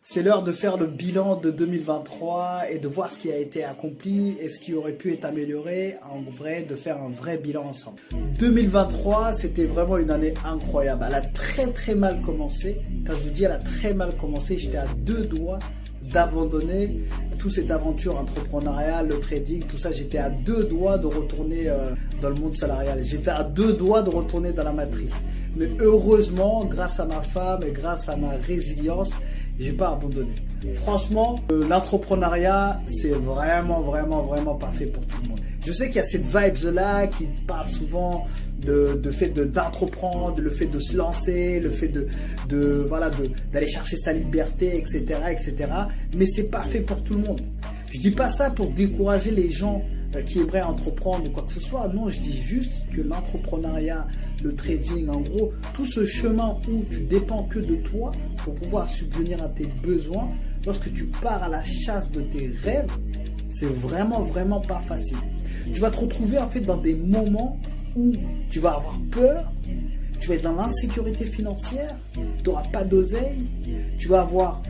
C'est l'heure de faire le bilan de 2023 et de voir ce qui a été accompli et ce qui aurait pu être amélioré, en vrai, de faire un vrai bilan ensemble. 2023, c'était vraiment une année incroyable. Elle a très mal commencé. Quand je vous dis elle a très mal commencé, j'étais à deux doigts d'abandonner toute cette aventure entrepreneuriale, le trading, tout ça. J'étais à deux doigts de retourner dans le monde salarial. J'étais à deux doigts de retourner dans la matrice. Mais heureusement, grâce à ma femme et grâce à ma résilience, j'ai pas abandonné. Franchement, l'entrepreneuriat, c'est vraiment pas fait pour tout le monde. Je sais qu'il y a cette vibe-là qui parle souvent de fait d'entreprendre, le fait de se lancer, le fait d'aller chercher sa liberté, etc. Mais c'est pas fait pour tout le monde. Je dis pas ça pour décourager les gens qui aimeraient entreprendre ou quoi que ce soit. Non, je dis juste que l'entrepreneuriat, le trading, en gros, tout ce chemin où tu dépends que de toi pour pouvoir subvenir à tes besoins, lorsque tu pars à la chasse de tes rêves, c'est vraiment pas facile. Tu vas te retrouver en fait dans des moments où tu vas avoir peur, tu vas être dans l'insécurité financière, tu n'auras pas d'oseille, tu vas avoir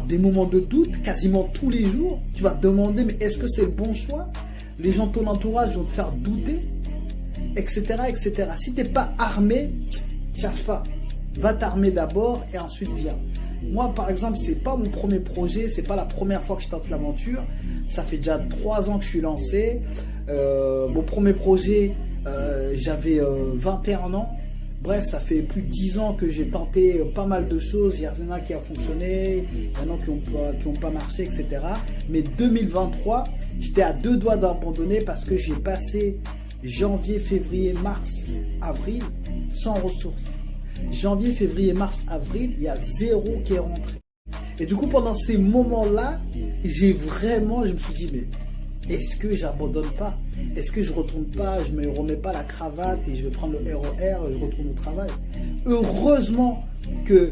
des moments de doute quasiment tous les jours. Tu vas te demander, mais est-ce que c'est le bon choix? Les gens de ton entourage vont te faire douter, etc. Si tu n'es pas armé, cherche pas. Va t'armer d'abord et ensuite viens. Moi, par exemple, c'est pas mon premier projet, c'est pas la première fois que je tente l'aventure. Ça fait déjà 3 ans que je suis lancé. Mon premier projet, j'avais 21 ans. Bref, ça fait plus de 10 ans que j'ai tenté pas mal de choses. Il y en a qui a fonctionné, il y en a qui ont pas marché, etc. Mais 2023, j'étais à deux doigts d'abandonner parce que j'ai passé janvier, février, mars, avril sans ressources. Janvier, février, mars, avril, il y a 0 qui est rentré. Et du coup, pendant ces moments-là, je me suis dit, mais est-ce que j'abandonne pas? Est-ce que je retourne pas, je me remets pas la cravate et je vais prendre le RER et je retourne au travail? Heureusement que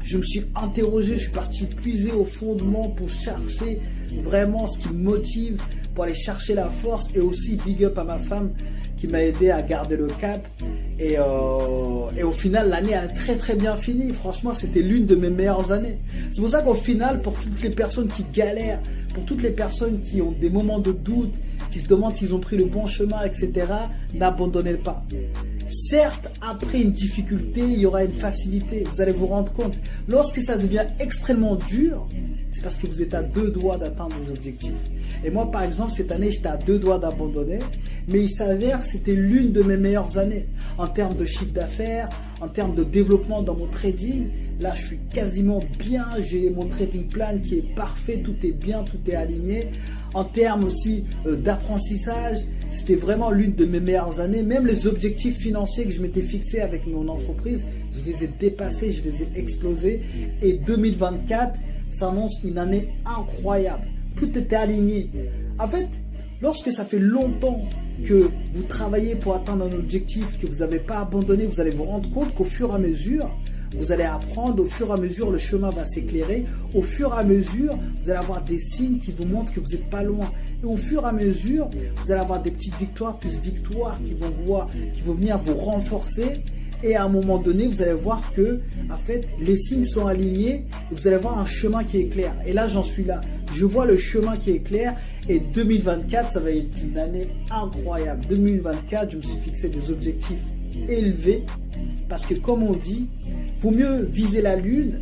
je me suis interrogé, je suis parti puiser au fondement pour chercher vraiment ce qui me motive, pour aller chercher la force, et aussi big up à ma femme qui m'a aidé à garder le cap. Et au final, l'année a très bien fini. Franchement, c'était l'une de mes meilleures années. C'est pour ça qu'au final, pour toutes les personnes qui galèrent, pour toutes les personnes qui ont des moments de doute, qui se demandent s'ils ont pris le bon chemin, etc., n'abandonnez pas. Certes, après une difficulté, il y aura une facilité. Vous allez vous rendre compte. Lorsque ça devient extrêmement dur, c'est parce que vous êtes à deux doigts d'atteindre vos objectifs. Et moi, par exemple, cette année, j'étais à deux doigts d'abandonner, mais il s'avère que c'était l'une de mes meilleures années. En termes de chiffre d'affaires, en termes de développement dans mon trading, là, je suis quasiment bien. J'ai mon trading plan qui est parfait, tout est bien, tout est aligné. En termes aussi d'apprentissage, c'était vraiment l'une de mes meilleures années. Même les objectifs financiers que je m'étais fixés avec mon entreprise, je les ai dépassés, je les ai explosés. Et 2024 s'annonce une année incroyable. Tout était aligné. En fait, lorsque ça fait longtemps que vous travaillez pour atteindre un objectif, que vous n'avez pas abandonné, vous allez vous rendre compte qu'au fur et à mesure, vous allez apprendre, au fur et à mesure, le chemin va s'éclairer. Au fur et à mesure, vous allez avoir des signes qui vous montrent que vous n'êtes pas loin. Et au fur et à mesure, vous allez avoir des petites victoires, plus victoires qui vont venir vous renforcer. Et à un moment donné, vous allez voir que, en fait, les signes sont alignés. Vous allez voir un chemin qui est clair. Et là, j'en suis là. Je vois le chemin qui est clair. Et 2024, ça va être une année incroyable. 2024, je me suis fixé des objectifs élevés. Parce que comme on dit, vaut mieux viser la lune.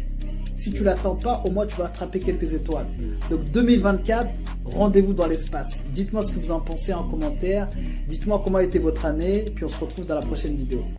Si tu ne l'attends pas, au moins tu vas attraper quelques étoiles. Donc 2024, rendez-vous dans l'espace. Dites-moi ce que vous en pensez en commentaire. Dites-moi comment a été votre année. Puis on se retrouve dans la prochaine vidéo.